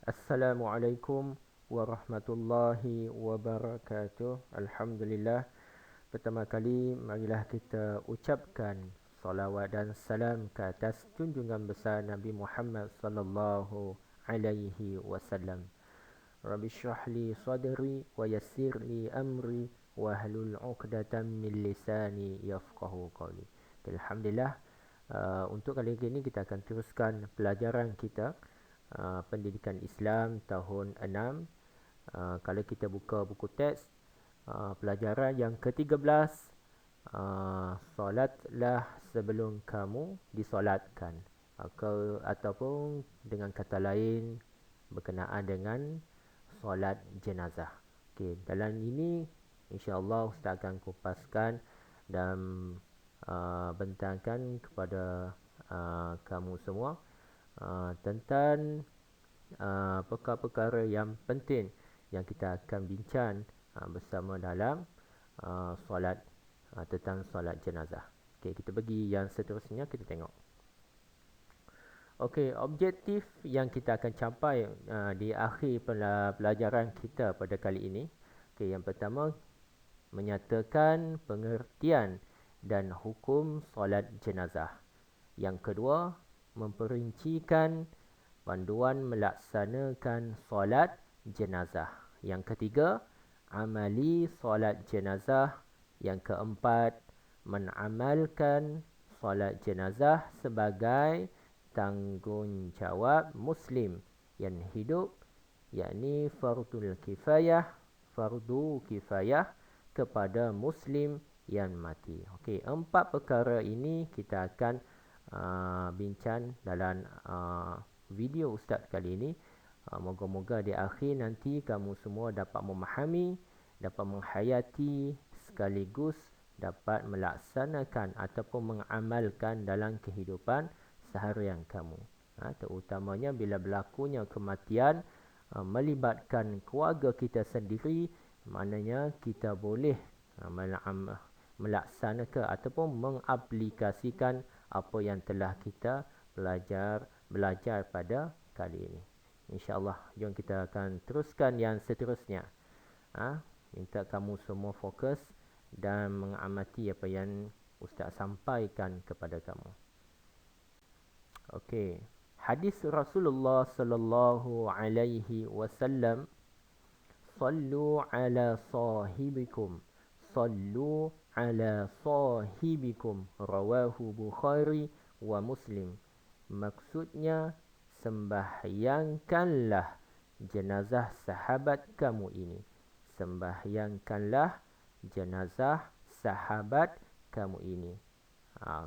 Assalamualaikum warahmatullahi wabarakatuh. Alhamdulillah. Pertama kali marilah kita ucapkan salawat dan salam ke atas junjungan besar Nabi Muhammad sallallahu alaihi wasallam. Rabbi shrah li sadri wa yassir li amri wa hlul 'uqdatam min lisani yafqahu qawli. Alhamdulillah. Untuk kali ini kita akan teruskan pelajaran kita pendidikan Islam tahun 6. Kalau kita buka buku teks, pelajaran yang ke-13, solatlah sebelum kamu disolatkan. Ataupun dengan kata lain berkenaan dengan solat jenazah. Okey, dalam ini insya-Allah Ustaz akan kupaskan dan bentangkan kepada kamu semua tentang perkara-perkara yang penting yang kita akan bincang bersama dalam solat tentang solat jenazah. Okey, kita pergi yang seterusnya, kita tengok. Okey, objektif yang kita akan capai di akhir pelajaran kita pada kali ini. Okey, yang pertama menyatakan pengertian dan hukum solat jenazah. Yang kedua, memperincikan panduan melaksanakan solat jenazah. Yang ketiga, amali solat jenazah. Yang keempat, menamalkan solat jenazah sebagai tanggungjawab muslim yang hidup, yakni fardu kifayah kepada muslim yang mati. Okey, 4 perkara ini kita akan bincang dalam video Ustaz kali ini. Moga-moga di akhir nanti kamu semua dapat memahami, dapat menghayati sekaligus dapat melaksanakan ataupun mengamalkan dalam kehidupan seharian kamu. Terutamanya bila berlakunya kematian melibatkan keluarga kita sendiri, maknanya kita boleh melaksanakan ataupun mengaplikasikan apa yang telah kita belajar pada kali ini. InsyaAllah, jom kita akan teruskan yang seterusnya. Minta kamu semua fokus dan mengamati apa yang Ustaz sampaikan kepada kamu. Okey, hadis Rasulullah sallallahu alaihi wasallam, sallu ala sahibikum, sallu ala sahibikum, rawahu Bukhari wa Muslim. Maksudnya, sembahyangkanlah jenazah sahabat kamu ini. Sembahyangkanlah jenazah sahabat kamu ini.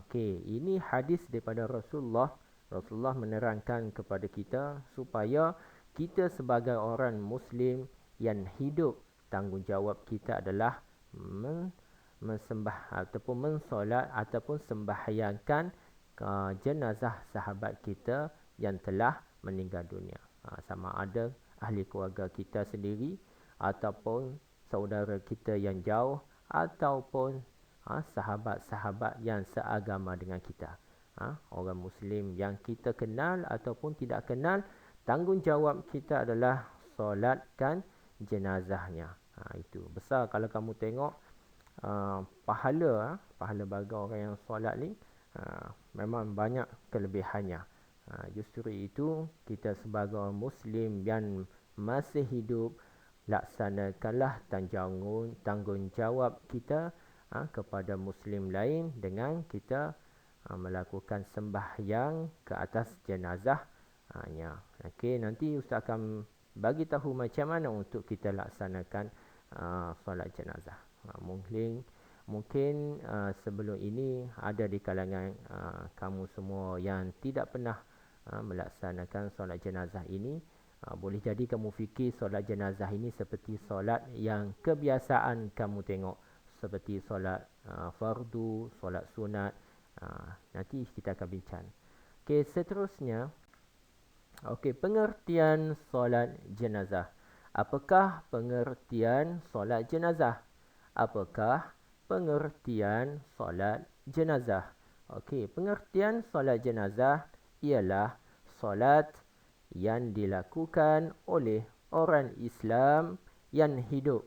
Okey, ini hadis daripada Rasulullah. Rasulullah menerangkan kepada kita supaya kita sebagai orang Muslim yang hidup, tanggungjawab kita adalah mensembah ataupun mensolat ataupun sembahyangkan jenazah sahabat kita yang telah meninggal dunia. Sama ada ahli keluarga kita sendiri ataupun saudara kita yang jauh ataupun sahabat-sahabat yang seagama dengan kita. Orang Muslim yang kita kenal ataupun tidak kenal, tanggungjawab kita adalah solatkan jenazahnya. Itu besar kalau kamu tengok pahala bagi orang yang solat ni memang banyak kelebihannya. Justru itu kita sebagai orang Muslim yang masih hidup, laksanakanlah tanggungjawab kita kepada Muslim lain dengan kita melakukan sembahyang ke atas jenazah. Okey, nanti Ustaz akan bagi tahu macam mana untuk kita laksanakan solat jenazah. Mungkin sebelum ini ada di kalangan kamu semua yang tidak pernah melaksanakan solat jenazah ini. Boleh jadi kamu fikir solat jenazah ini seperti solat yang kebiasaan kamu tengok, seperti solat fardu, solat sunat. Nanti kita akan bincang. Okey, seterusnya. Okey, pengertian solat jenazah. Apakah pengertian solat jenazah? Apakah pengertian solat jenazah? Okey, pengertian solat jenazah ialah solat yang dilakukan oleh orang Islam yang hidup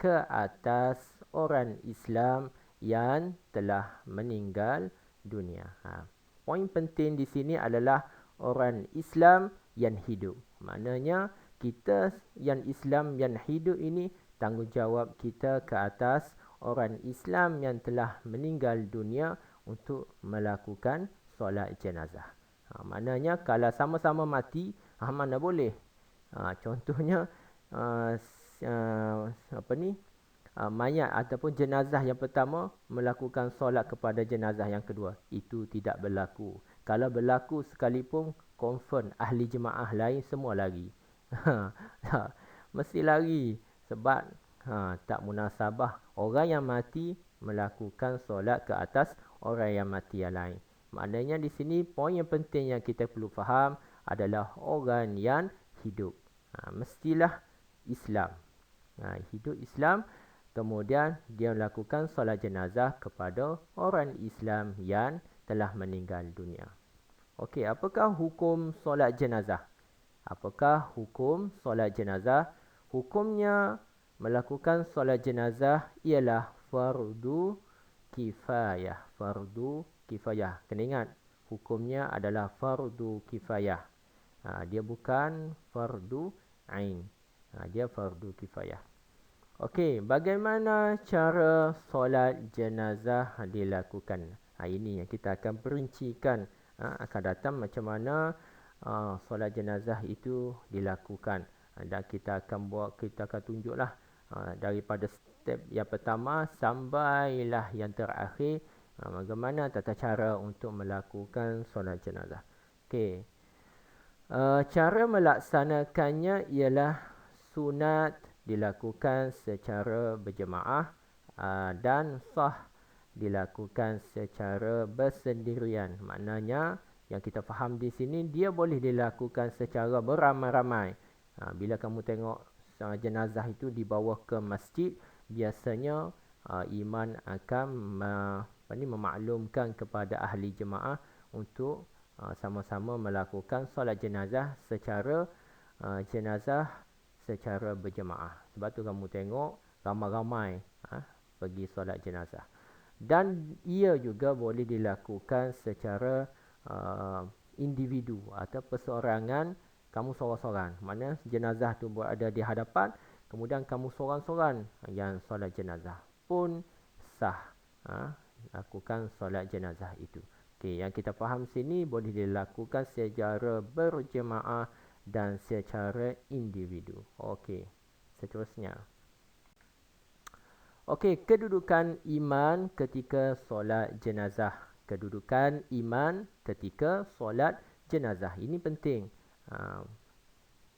ke atas orang Islam yang telah meninggal dunia. Poin penting di sini adalah orang Islam yang hidup. Maknanya kita yang Islam yang hidup ini, tanggungjawab kita ke atas orang Islam yang telah meninggal dunia untuk melakukan solat jenazah. Maknanya kalau sama-sama mati, mana boleh. Contohnya apa ni? Mayat ataupun jenazah yang pertama melakukan solat kepada jenazah yang kedua. Itu tidak berlaku. Kalau berlaku sekalipun, confirm ahli jemaah lain semua lari. Mesti lari. Sebab tak munasabah orang yang mati melakukan solat ke atas orang yang mati yang lain. Maknanya di sini poin yang penting yang kita perlu faham adalah orang yang hidup. Mestilah Islam. Hidup Islam, kemudian dia melakukan solat jenazah kepada orang Islam yang telah meninggal dunia. Okey, apakah hukum solat jenazah? Apakah hukum solat jenazah? Hukumnya melakukan solat jenazah ialah fardu kifayah. Fardu kifayah. Kena ingat, hukumnya adalah fardu kifayah. Dia bukan fardu ain. Dia fardu kifayah. Okey, bagaimana cara solat jenazah dilakukan? Ini yang kita akan perincikan akan datang macam mana solat jenazah itu dilakukan. Dan kita akan tunjuklah daripada step yang pertama sampailah yang terakhir bagaimana tata cara untuk melakukan solat jenazah. Okey. Cara melaksanakannya ialah sunat dilakukan secara berjemaah dan sah dilakukan secara bersendirian. Maknanya yang kita faham di sini, dia boleh dilakukan secara beramai-ramai. Bila kamu tengok jenazah itu dibawa ke masjid, biasanya imam akan memaklumkan kepada ahli jemaah untuk sama-sama melakukan solat jenazah secara berjemaah. Sebab tu kamu tengok ramai-ramai pergi solat jenazah. Dan ia juga boleh dilakukan secara individu atau perseorangan, kamu seorang-seorang. Maknanya jenazah tu berada di hadapan, kemudian kamu seorang-seorang yang solat jenazah pun sah lakukan solat jenazah itu. Okey, yang kita faham sini boleh dilakukan secara berjemaah dan secara individu. Okey, seterusnya. Okey, kedudukan iman ketika solat jenazah. Kedudukan iman ketika solat jenazah. Ini penting.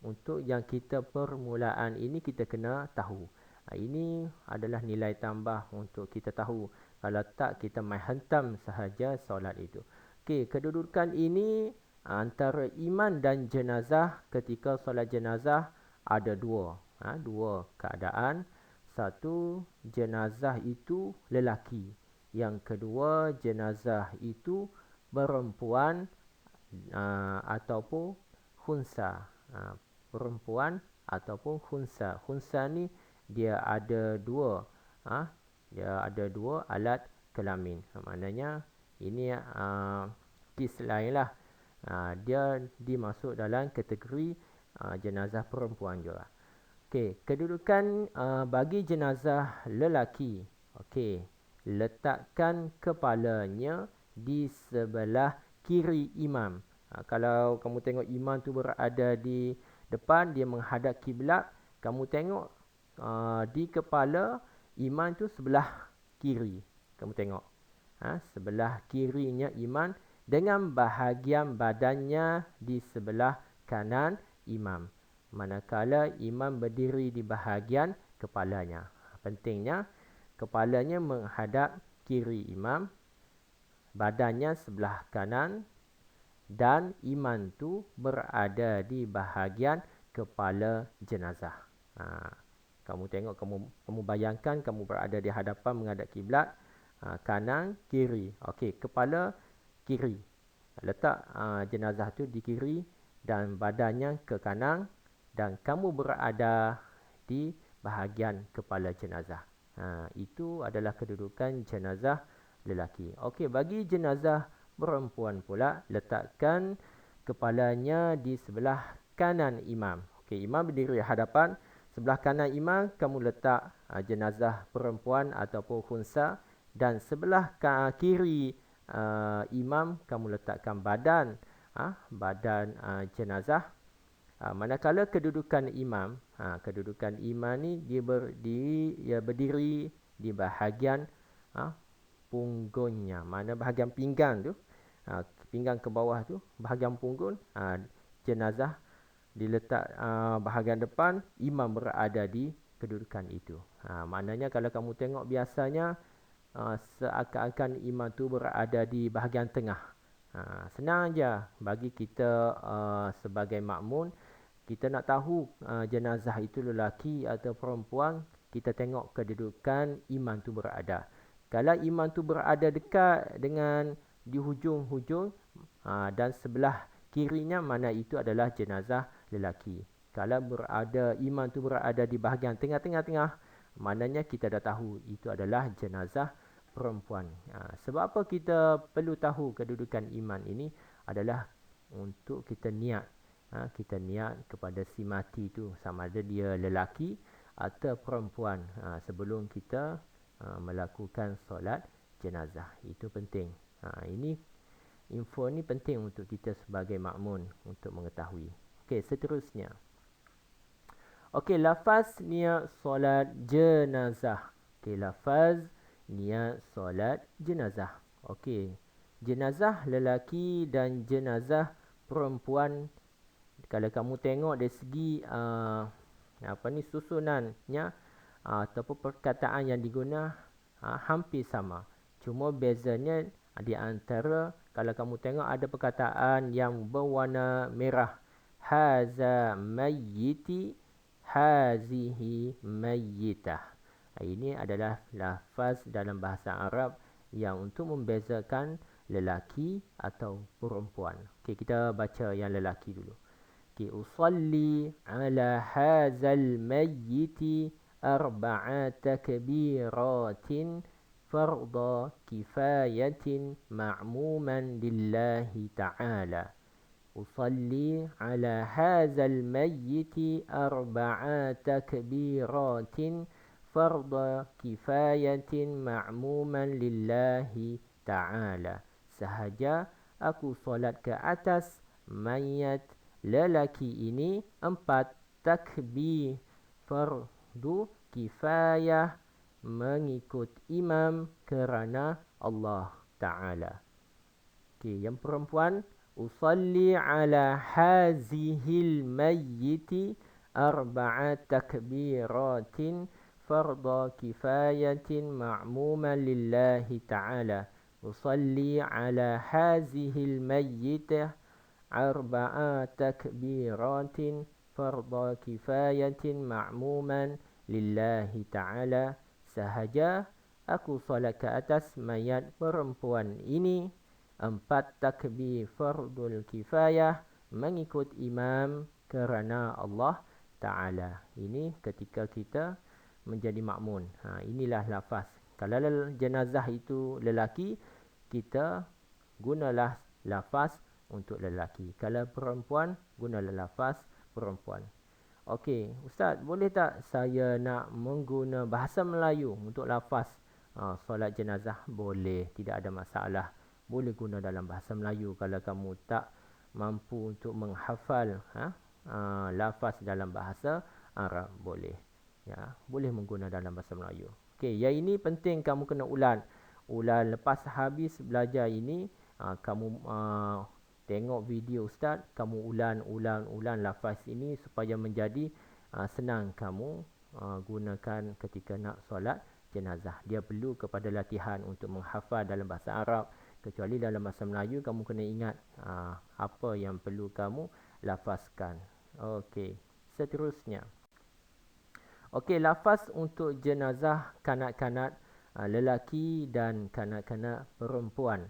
Untuk yang kita permulaan ini kita kena tahu. Ini adalah nilai tambah untuk kita tahu. Kalau tak, kita main hentam sahaja solat itu. Okey, kedudukan ini antara iman dan jenazah ketika solat jenazah ada dua. Dua keadaan. Satu, jenazah itu lelaki. Yang kedua, jenazah itu perempuan ataupun khunsa. Perempuan ataupun khunsa. Khunsa ni dia ada dua. Dia ada dua alat kelamin. Maknanya ini kes lain lah. Dia dimasuk dalam kategori jenazah perempuan juga. Okey, kedudukan bagi jenazah lelaki. Okey, letakkan kepalanya di sebelah kiri imam. Kalau kamu tengok imam tu berada di depan, dia menghadap kiblat, kamu tengok di kepala imam tu sebelah kiri. Kamu tengok sebelah kirinya imam dengan bahagian badannya di sebelah kanan imam. Manakala imam berdiri di bahagian kepalanya. Pentingnya, kepalanya menghadap kiri imam, badannya sebelah kanan, dan imam tu berada di bahagian kepala jenazah. Kamu tengok, kamu bayangkan kamu berada di hadapan menghadap kiblat, kanan, kiri. Okey, kepala kiri. Letak jenazah tu di kiri, dan badannya ke kanan dan kamu berada di bahagian kepala jenazah. Itu adalah kedudukan jenazah lelaki. Okey, bagi jenazah perempuan pula, letakkan kepalanya di sebelah kanan imam. Okey, imam berdiri di hadapan, sebelah kanan imam kamu letak jenazah perempuan ataupun khunsa, dan sebelah kiri imam kamu letakkan badan jenazah. Manakala kedudukan imam ni dia berdiri di bahagian punggungnya. Mana bahagian pinggang tu, pinggang ke bawah tu, bahagian punggung, jenazah diletak bahagian depan, imam berada di kedudukan itu. Maknanya kalau kamu tengok biasanya seakan-akan imam tu berada di bahagian tengah. Senang aja bagi kita sebagai makmun, kita nak tahu jenazah itu lelaki atau perempuan, kita tengok kedudukan imam tu berada. Kalau imam tu berada dekat dengan di hujung-hujung dan sebelah kirinya, mana itu adalah jenazah lelaki. Kalau imam tu berada di bahagian tengah-tengah, maknanya kita dah tahu itu adalah jenazah perempuan. Sebab apa kita perlu tahu kedudukan imam ini adalah untuk kita niat. Kita niat kepada si mati tu, sama ada dia lelaki atau perempuan, sebelum kita melakukan solat jenazah. Itu penting. Ini info ni penting untuk kita sebagai makmun untuk mengetahui. Okey, seterusnya. Okey, lafaz niat solat jenazah. Okey, lafaz niat solat jenazah. Okey, jenazah lelaki dan jenazah perempuan, kalau kamu tengok dari segi susunannya ataupun perkataan yang digunakan hampir sama. Cuma bezanya di antara, kalau kamu tengok ada perkataan yang berwarna merah, haza mayyiti, hazihi mayyitah. Ini adalah lafaz dalam bahasa Arab yang untuk membezakan lelaki atau perempuan. Okey, kita baca yang lelaki dulu. Okey, usalli ala hazal mayyiti arba'a takbiratin farda kifayatin ma'muman lillahi ta'ala. Usalli ala hazal mayyiti arba'a takbiratin farda kifayatin ma'muman lillahi ta'ala. Sahaja aku solat ke atas mayat lelaki ini 4 takbir fardu kifayah mengikut imam kerana Allah Ta'ala. Okey, yang perempuan, usalli ala hazihil mayyiti arba'a takbiratin farda kifayatin ma'muman lillahi ta'ala. Usalli ala hazihil mayyiti arba'a takbiratin farda kifayatin ma'muman lillahi ta'ala. Sahaja aku solat ke atas mayat perempuan ini 4 takbir fardul kifayah mengikut imam kerana Allah Ta'ala. Ini ketika kita menjadi makmun. Inilah lafaz. Kalau jenazah itu lelaki, kita gunalah lafaz untuk lelaki. Kalau perempuan, gunalah lafaz perempuan. Okey, Ustaz, boleh tak saya nak mengguna bahasa Melayu untuk lafaz solat jenazah? Boleh, tidak ada masalah. Boleh guna dalam bahasa Melayu. Kalau kamu tak mampu untuk menghafal lafaz dalam bahasa Arab, boleh. Ya, boleh mengguna dalam bahasa Melayu. Okey, yang ini penting kamu kena ulang. Ulang lepas habis belajar ini, kamu tengok video Ustaz, kamu ulang lafaz ini supaya menjadi senang kamu gunakan ketika nak solat jenazah. Dia perlu kepada latihan untuk menghafal dalam bahasa Arab. Kecuali dalam bahasa Melayu, kamu kena ingat apa yang perlu kamu lafazkan. Okey, seterusnya. Okey, lafaz untuk jenazah kanak-kanak lelaki dan kanak-kanak perempuan.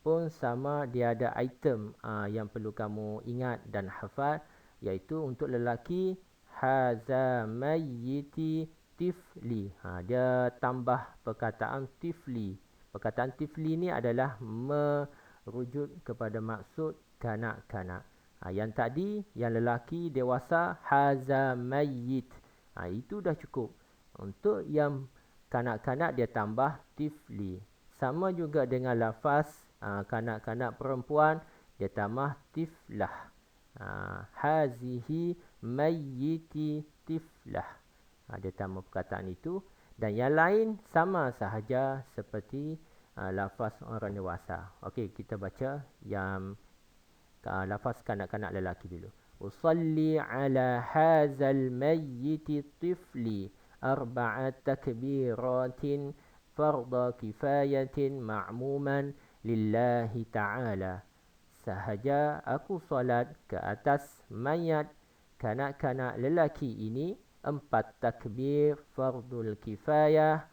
pun sama dia ada item yang perlu kamu ingat dan hafal, iaitu untuk lelaki haza mayyiti tifli. Dia tambah perkataan tifli. Perkataan tifli ni adalah merujuk kepada maksud kanak-kanak. Yang tadi yang lelaki dewasa haza mayyit. Itu dah cukup. Untuk yang kanak-kanak dia tambah tifli. Sama juga dengan lafaz kanak-kanak perempuan dia tambah tiflah. Hazihi mayyiti tiflah. Dia tambah perkataan itu. Dan yang lain sama sahaja seperti lafaz orang dewasa. Okey, kita baca yang lafaz kanak-kanak lelaki dulu. Usalli ala hazal mayyiti tifli arba'a takbiratin farda kifayatin ma'muman lillahi ta'ala. Sahaja aku solat ke atas mayat kanak-kanak lelaki ini 4 takbir fardu kifayah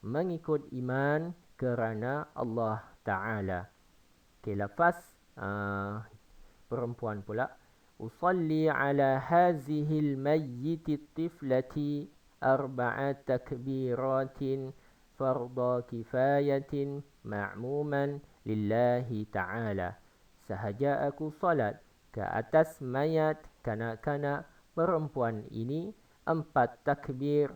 mengikut iman kerana Allah Ta'ala. Okay, lafaz perempuan pula. Usalli ala hazihil mayyiti tiflati arba'a takbiratin farda kifayatin ma'muman lillahi ta'ala. Sahaja aku salat ke atas mayat kanak-kanak perempuan ini 4 takbir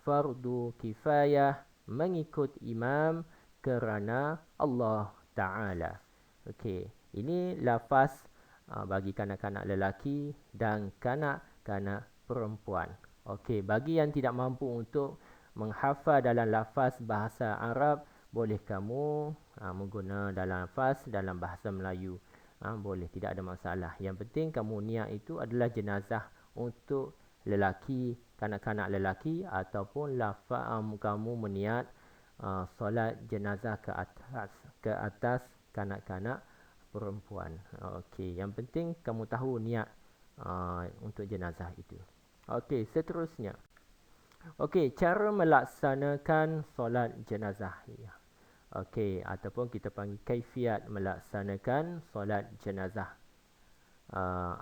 fardu kifayah mengikut imam kerana Allah Ta'ala. Okey, ini lafaz bagi kanak-kanak lelaki dan kanak-kanak perempuan. Okey, bagi yang tidak mampu untuk menghafal dalam lafaz bahasa Arab, boleh kamu mengguna dalam lafaz dalam bahasa Melayu. Boleh, tidak ada masalah. Yang penting kamu niat itu adalah jenazah untuk lelaki, kanak-kanak lelaki, ataupun lafaz kamu meniat solat jenazah ke atas kanak-kanak perempuan. Okey, yang penting kamu tahu niat untuk jenazah itu. Okey, seterusnya. Okey, cara melaksanakan solat jenazah. Okey, ataupun kita panggil kaifiat melaksanakan solat jenazah.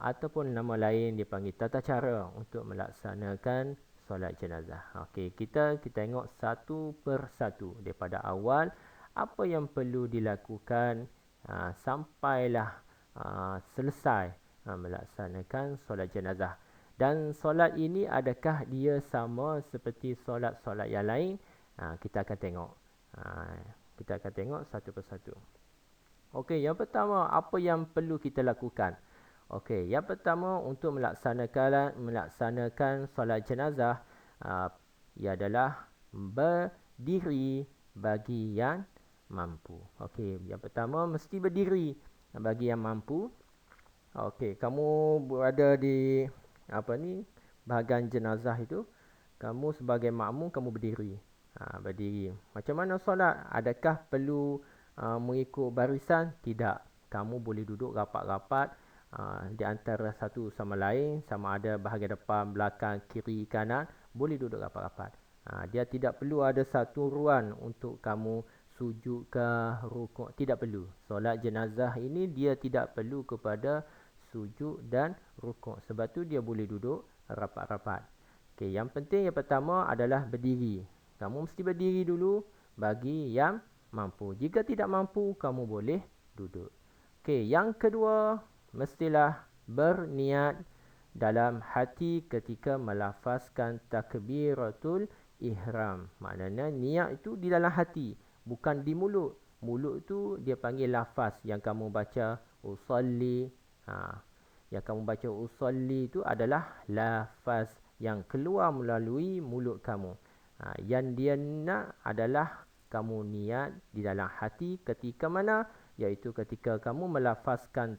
Ataupun nama lain dipanggil tata cara untuk melaksanakan solat jenazah. Okey, kita tengok satu persatu daripada awal apa yang perlu dilakukan sampailah selesai melaksanakan solat jenazah. Dan solat ini adakah dia sama seperti solat-solat yang lain? Kita akan tengok. Kita akan tengok satu persatu. Okey, yang pertama apa yang perlu kita lakukan? Okey, yang pertama untuk melaksanakan solat jenazah ia adalah berdiri bagi yang mampu. Okey, yang pertama mesti berdiri bagi yang mampu. Okey, kamu berada di bahagian jenazah itu, kamu sebagai makmum kamu berdiri. Berdiri. Macam mana solat? Adakah perlu mengikut barisan? Tidak. Kamu boleh duduk rapat-rapat di antara satu sama lain, sama ada bahagian depan, belakang, kiri, kanan, boleh duduk rapat-rapat. Dia tidak perlu ada satu ruang untuk kamu sujud ke rukuk, tidak perlu. Solat jenazah ini dia tidak perlu kepada sujud dan rukuk. Sebab tu dia boleh duduk rapat-rapat. Okey, yang penting yang pertama adalah berdiri. Kamu mesti berdiri dulu bagi yang mampu. Jika tidak mampu, kamu boleh duduk. Okey, yang kedua, mestilah berniat dalam hati ketika melafazkan takbiratul ihram. Maknanya niat itu di dalam hati, bukan di mulut. Mulut itu dia panggil lafaz yang kamu baca usalli. Yang kamu baca usalli itu adalah lafaz yang keluar melalui mulut kamu. Yang dia nak adalah kamu niat di dalam hati ketika mana? Iaitu ketika kamu melafazkan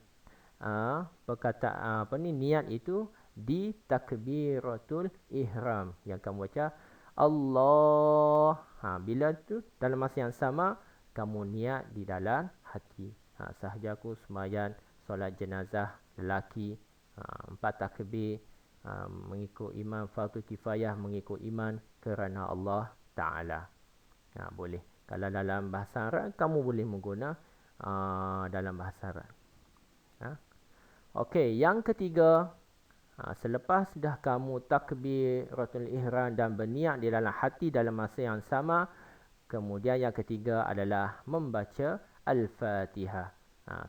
perkataan niat itu di takbiratul ihram yang kamu baca Allah. Bila tu dalam masa yang sama kamu niat di dalam hati. Sahaja aku sembahyang solat jenazah lelaki 4 takbir mengikut iman fardu kifayah, mengikut iman kerana Allah Ta'ala. Boleh. Kalau dalam bahasa Arab, kamu boleh menggunakan dalam bahasa Arab. Okey, yang ketiga, selepas dah kamu takbiratul ihram dan berniat di dalam hati dalam masa yang sama, kemudian yang ketiga adalah membaca Al-Fatihah.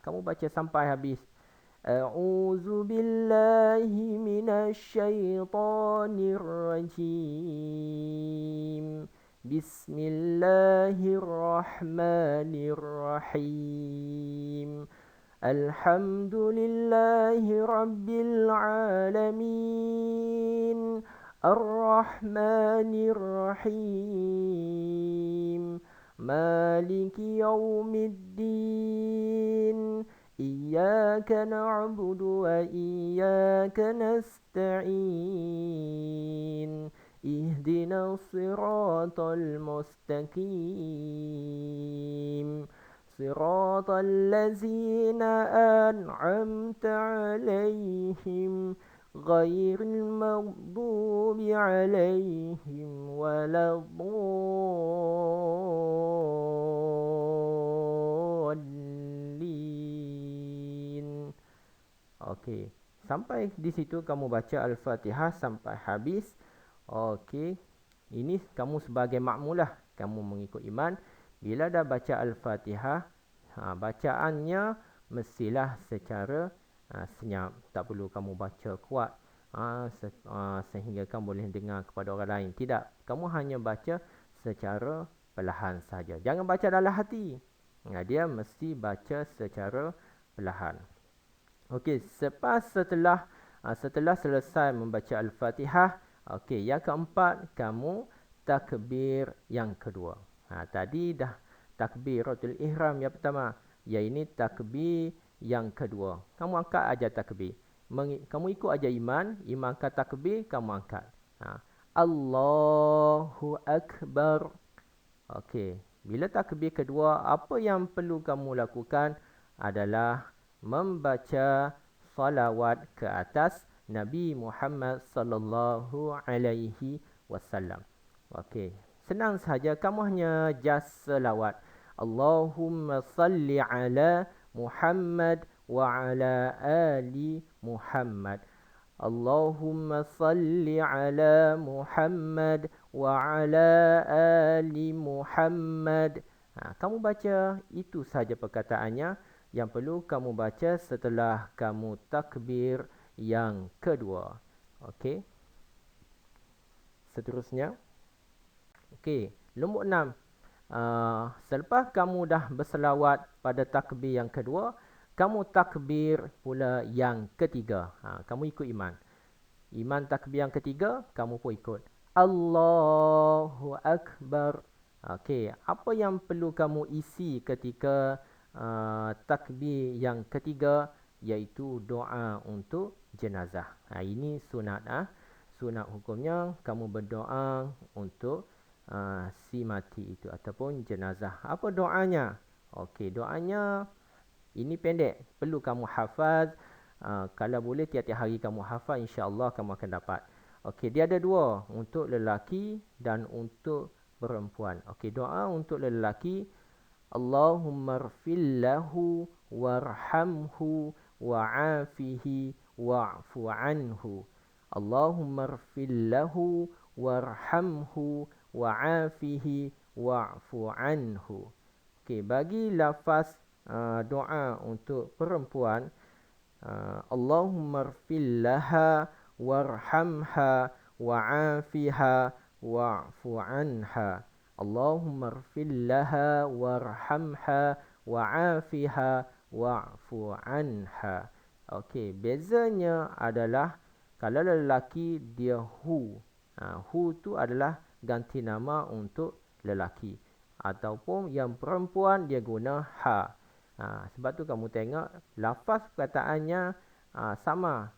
Kamu baca sampai habis. A'udzu billahi minasy syaithanir rajim. Bismillahirrahmanirrahim. Alhamdulillahi rabbil alamin. Ar-Rahmanir Rahim. Maliki yaumiddin. Iyyaka na'budu wa iyyaka nasta'in. Ihdinas siratal mustaqim. صراط الذين أنعمت عليهم غير المغضوب عليهم ولا الضالين. Okey, sampai di situ kamu baca Al-Fatihah sampai habis. Okey, ini kamu sebagai makmulah, kamu mengikut imam. Bila dah baca Al-Fatihah, bacaannya mestilah secara senyap. Tak perlu kamu baca kuat sehingga kamu boleh dengar kepada orang lain. Tidak, kamu hanya baca secara perlahan saja. Jangan baca dalam hati. Dia mesti baca secara perlahan. Okey, setelah selesai membaca Al-Fatihah, okey, yang keempat, kamu takbir yang kedua. Tadi dah takbiratul ihram yang pertama. Yang ini takbir yang kedua. Kamu angkat aja takbir. Kamu ikut aja imam. Imam angkat takbir, kamu angkat. Allahu Akbar. Okey. Bila takbir kedua, apa yang perlu kamu lakukan adalah membaca salawat ke atas Nabi Muhammad sallallahu alaihi wasallam. Okey. Senang saja, kamu hanya just selawat. Allahumma salli ala Muhammad wa ala ali Muhammad. Allahumma salli ala Muhammad wa ala ali Muhammad. Kamu baca, itu saja perkataannya. Yang perlu kamu baca setelah kamu takbir yang kedua. Okey. Seterusnya. Okey, nombor 6. Selepas kamu dah berselawat pada takbir yang kedua, kamu takbir pula yang ketiga. Kamu ikut imam. Imam takbir yang ketiga, kamu pun ikut. Allahu Akbar. Okey, apa yang perlu kamu isi ketika takbir yang ketiga, iaitu doa untuk jenazah. Ini sunat. Sunat hukumnya, kamu berdoa untuk si mati itu ataupun jenazah. Apa doanya? Okey, doanya ini pendek. Perlu kamu hafaz. Kalau boleh tiap-tiap hari kamu hafaz, insya-Allah kamu akan dapat. Okey, dia ada dua, untuk lelaki dan untuk perempuan. Okey, doa untuk lelaki, Allahumma rfillahu warhamhu wa'afihi wa'fu anhu. Allahumma rfillahu warhamhu wa'afihi wa'fu anhu. Okey, bagi lafaz doa untuk perempuan, Allahumma rfillaha warhamha wa'afiha wa'fu anha. Allahumma rfillaha warhamha wa'afiha wa'fu anha. Okey, bezanya adalah kalau lelaki dia hu. Hu tu adalah ganti nama untuk lelaki. Ataupun yang perempuan dia guna ha. Sebab tu kamu tengok lafaz perkataannya sama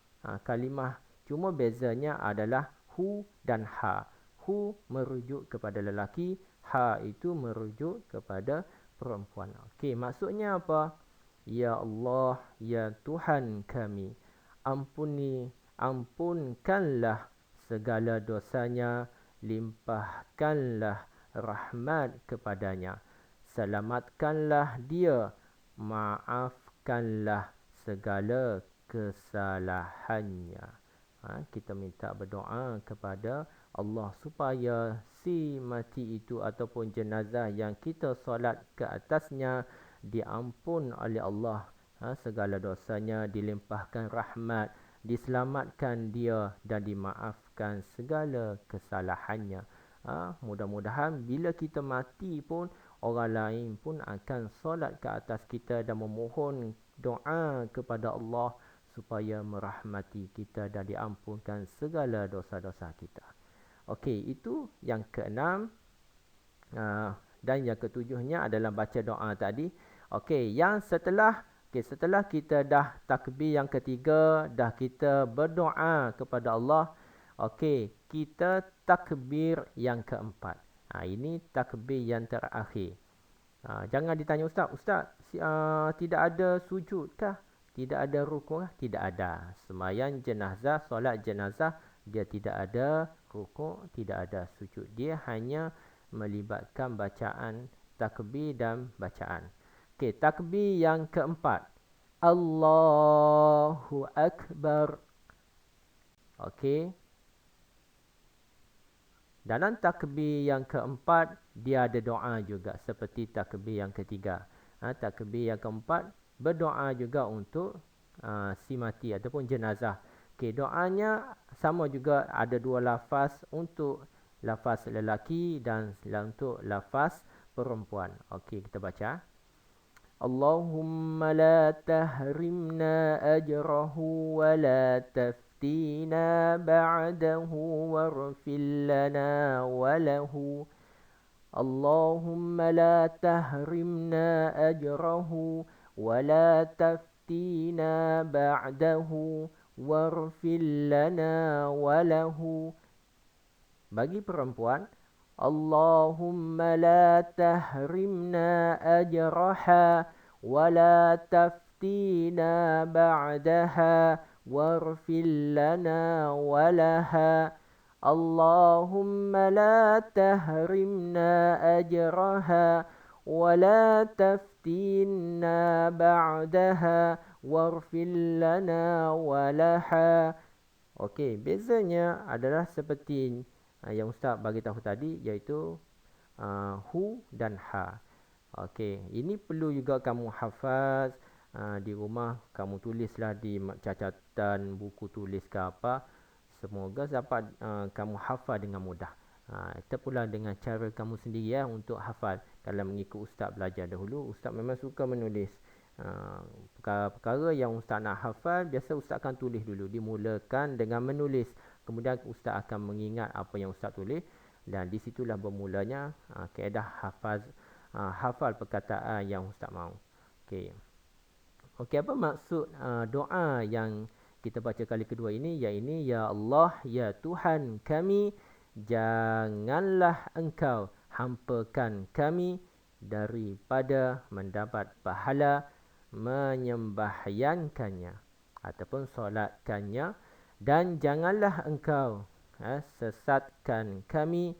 kalimah. Cuma bezanya adalah hu dan ha. Hu merujuk kepada lelaki. Ha itu merujuk kepada perempuan. Okey, maksudnya apa? Ya Allah, ya Tuhan kami, ampunkanlah segala dosanya, limpahkanlah rahmat kepadanya. selamatkanlah dia, maafkanlah segala kesalahannya. Kita minta berdoa kepada Allah supaya si mati itu ataupun jenazah yang kita solat ke atasnya diampun oleh Allah, segala dosanya, dilimpahkan rahmat, diselamatkan dia dan dimaafkan segala kesalahannya. Mudah-mudahan bila kita mati pun orang lain pun akan solat ke atas kita dan memohon doa kepada Allah supaya merahmati kita dan diampunkan segala dosa-dosa kita. Okey, itu yang keenam. Dan yang ketujuhnya adalah baca doa tadi. Okey, yang setelah kita dah takbir yang ketiga, dah kita berdoa kepada Allah, okey, kita takbir yang keempat. Ini takbir yang terakhir. Jangan ditanya ustaz, tidak ada sujud kah? Tidak ada rukuk kah? Tidak ada. Sembahyang jenazah, solat jenazah, dia tidak ada rukuk, tidak ada sujud. Dia hanya melibatkan bacaan takbir dan bacaan. Okey, takbir yang keempat. Allahu Akbar. Okey. Dalam takbir yang keempat, dia ada doa juga seperti takbir yang ketiga. Takbir yang keempat, berdoa juga untuk si mati ataupun jenazah. Okey, doanya sama juga, ada dua lafaz, untuk lafaz lelaki dan untuk lafaz perempuan. Okey, kita baca. Allahumma la tahrimna ajrahu wa la تفتينا بعده واغفر لنا وله اللهم لا تحرمنا أجره ولا تفتينا بعده واغفر لنا وله. Bagi perempuan, Allahumma la tahrimna ajraha wa la taftina ba'daha واغفر لنا ولها اللهم لا تحرمنا أجرها ولا تفتنا بعدها واغفر لنا ولها. Okey, bezanya adalah seperti yang Ustaz bagi tahu tadi, iaitu hu dan ha. Okey, ini perlu juga kamu hafaz. Di rumah kamu tulislah di catatan buku tulis ke apa. Semoga dapat kamu hafal dengan mudah. Itu pula dengan cara kamu sendiri untuk hafal. Kalau mengikut ustaz belajar dahulu, ustaz memang suka menulis. Perkara-perkara yang ustaz nak hafal, biasa ustaz akan tulis dulu. Dimulakan dengan menulis. Kemudian ustaz akan mengingat apa yang ustaz tulis. Dan di situlah bermulanya kaedah hafal perkataan yang ustaz mahu. Okey. Okey, apa maksud doa yang kita baca kali kedua ini? Iaitu, Ya Allah, Ya Tuhan kami, janganlah Engkau hampakan kami daripada mendapat pahala menyembahyangkannya ataupun solatkannya, dan janganlah Engkau sesatkan kami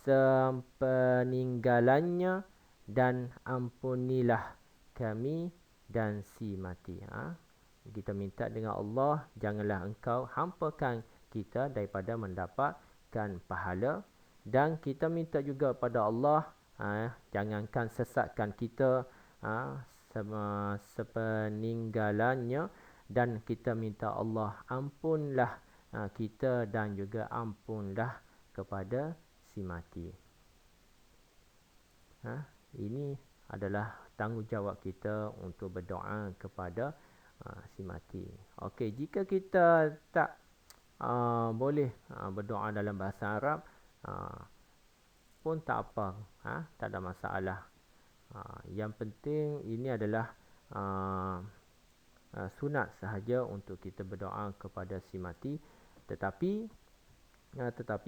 sepeninggalannya, dan ampunilah kami dan si mati. Kita minta dengan Allah, janganlah Engkau hampakan kita daripada mendapatkan pahala, dan kita minta juga pada Allah, jangankan sesatkan kita sepeninggalannya, dan kita minta Allah ampunlah kita dan juga ampunlah kepada si mati. Ini adalah tanggungjawab kita untuk berdoa kepada si mati. Okey, jika kita tak boleh berdoa dalam bahasa Arab pun tak apa, tak ada masalah. Yang penting ini adalah sunat sahaja untuk kita berdoa kepada si mati. Tetapi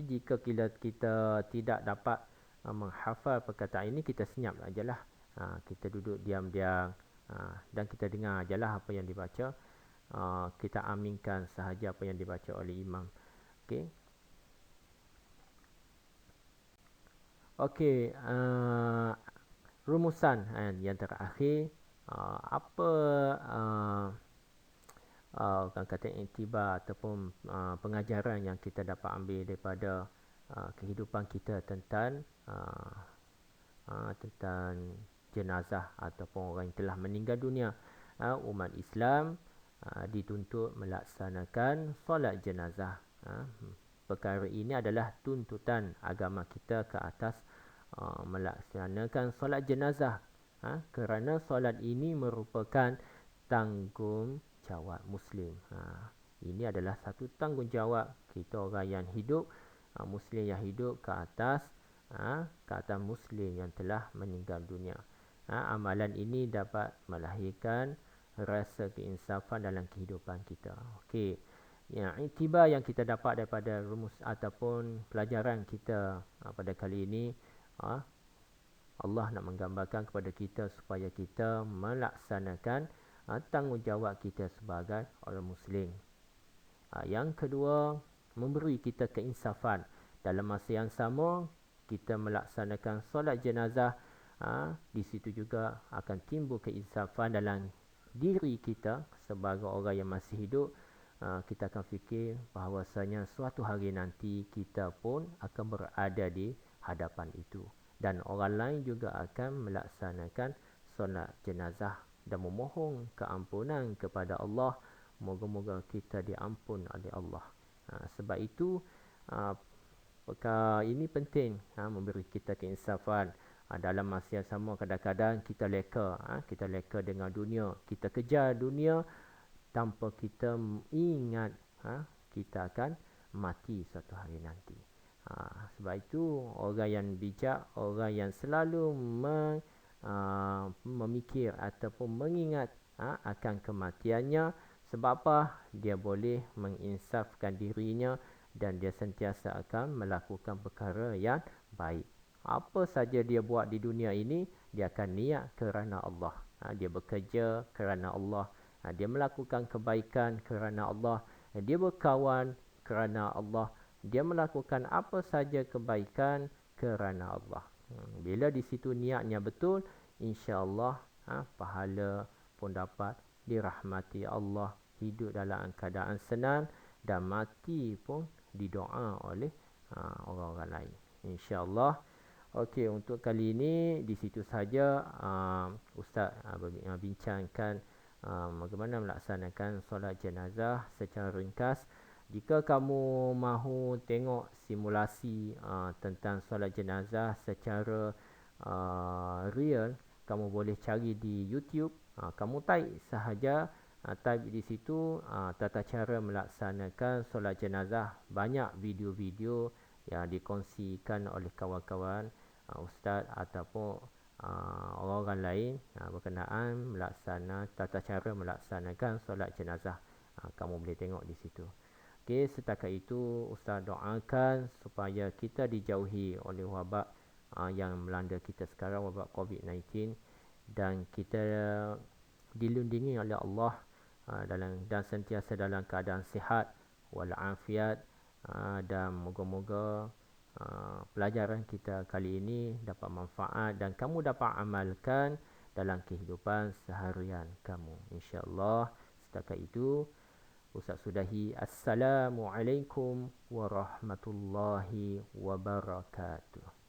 jika kita tidak dapat menghafal perkataan ini, kita senyap ajalah. Kita duduk diam-diam dan kita dengar ajalah apa yang dibaca. Kita aminkan sahaja apa yang dibaca oleh imam. Okey. Okey, rumusan yang terakhir, apa uh, orang kata iktibar ataupun pengajaran yang kita dapat ambil daripada kehidupan kita tentang jenazah ataupun orang yang telah meninggal dunia. Umat Islam dituntut melaksanakan solat jenazah. Perkara ini adalah tuntutan agama kita ke atas melaksanakan solat jenazah. Kerana solat ini merupakan tanggungjawab Muslim. Ini adalah satu tanggungjawab kita orang yang hidup, Muslim yang hidup ke atas Muslim yang telah meninggal dunia. Amalan ini dapat melahirkan rasa keinsafan dalam kehidupan kita. Okey. Yang iktibar yang kita dapat daripada rumus ataupun pelajaran kita pada kali ini, Allah nak menggambarkan kepada kita supaya kita melaksanakan tanggungjawab kita sebagai orang Muslim. Yang kedua, memberi kita keinsafan. Dalam masa yang sama, kita melaksanakan solat jenazah, di situ juga akan timbul keinsafan dalam diri kita sebagai orang yang masih hidup. Kita akan fikir bahawasanya suatu hari nanti kita pun akan berada di hadapan itu, dan orang lain juga akan melaksanakan solat jenazah dan memohon keampunan kepada Allah. Moga-moga kita diampun oleh Allah. Sebab itu perkara ini penting, memberi kita keinsafan. Dalam masa yang sama, kadang-kadang kita leka dengan dunia, kita kejar dunia tanpa kita ingat kita akan mati suatu hari nanti. Sebab itu orang yang bijak, orang yang selalu memikir ataupun mengingat akan kematiannya. Sebab apa? Dia boleh menginsafkan dirinya dan dia sentiasa akan melakukan perkara yang baik. Apa saja dia buat di dunia ini, dia akan niat kerana Allah. Dia bekerja kerana Allah. Dia melakukan kebaikan kerana Allah. Dia berkawan kerana Allah. Dia melakukan apa saja kebaikan kerana Allah. Bila di situ niatnya betul, insya-Allah pahala pun dapat, dirahmati Allah, hidup dalam keadaan senang dan mati pun didoa oleh orang-orang lain. Insya-Allah. Okey, untuk kali ini di situ saja Ustaz bincangkan bagaimana melaksanakan solat jenazah secara ringkas. Jika kamu mahu tengok simulasi tentang solat jenazah secara real, kamu boleh cari di YouTube. Kamu type sahaja, type di situ tata cara melaksanakan solat jenazah. Banyak video-video yang dikongsikan oleh kawan-kawan ustaz ataupun orang-orang lain berkenaan tata cara melaksanakan solat jenazah. Kamu boleh tengok di situ. Okey, setakat itu ustaz doakan supaya kita dijauhi oleh wabak yang melanda kita sekarang, wabak COVID-19, dan kita dilindungi oleh Allah dan sentiasa dalam keadaan sihat walafiat, dan moga-moga pelajaran kita kali ini dapat manfaat dan kamu dapat amalkan dalam kehidupan seharian kamu, insya-Allah. Setakat itu Ustaz sudahi. Assalamualaikum warahmatullahi wabarakatuh.